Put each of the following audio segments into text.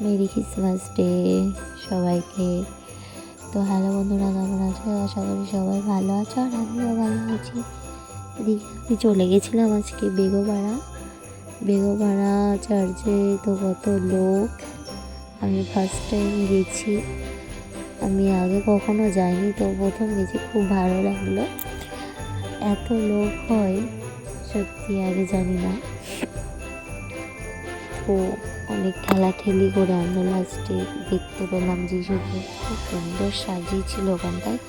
Merry Christmas day সবাইকে। তো hello বন্ধুরা, কেমন আছো? আশা করি সবাই ভালো আছো, আর আমিও ভালো আছি। এদিকে আমি চলে গেছিলাম আজকে বেগোপাড়া চার্চে। তো কত লোক, আমি ফার্স্ট টাইম গেছি, আমি আগে কখনো যাইনি, তো প্রথম গেছি, খুব ভালো লাগলো। এত লোক হয় সত্যি আগে জানি না। তো অনেক ঠেলাঠেলি করে আমরা লাস্টে দেখতে পেলাম যিশুকে, খুব সুন্দর সাজিয়েছিল ওখানটায়।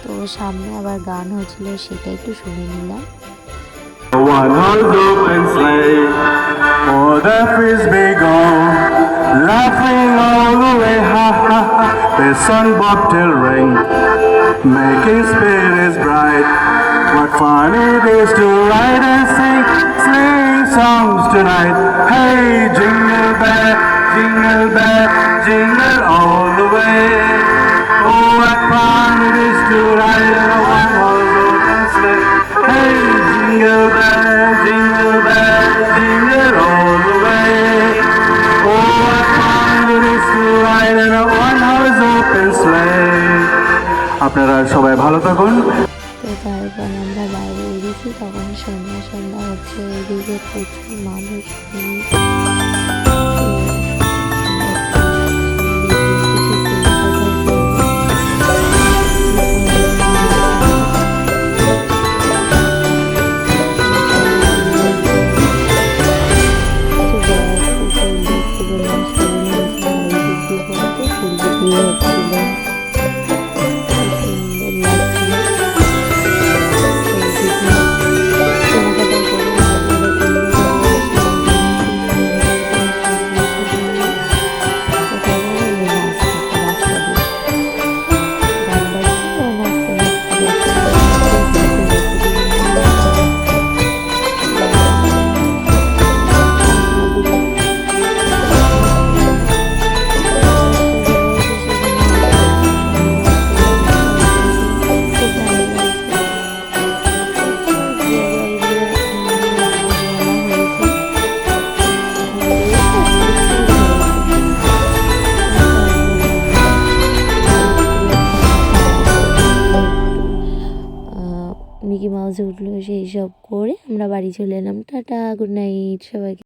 তো সামনে আবার গান হচ্ছিল, সেটা একটু শুনে নিলাম। One horse open sleigh, o'er the fields may go, laughing all the way, ha ha ha. The sun bobtail ring, making spirits bright. What fun it is to ride and sing sleighing songs tonight. Hey, jingle bell, jingle all the way. Oh, what fun it is to ride in a one-horse open sleigh. Hey, jingle bell, jingle all the way. Oh, what fun it is to ride in a one-horse open sleigh. আপনারা সবাই ভালো থাকুন। তো তারপর আমরা বাইরে বেরিয়েছি, তখন সন্ধ্যা হচ্ছে, এদিকে প্রচুর মানুষ। মিকি মাউস উঠলো, সেই সব করে আমরা বাড়ি চলে এলাম। টাটা, গুড নাইট সবাইকে।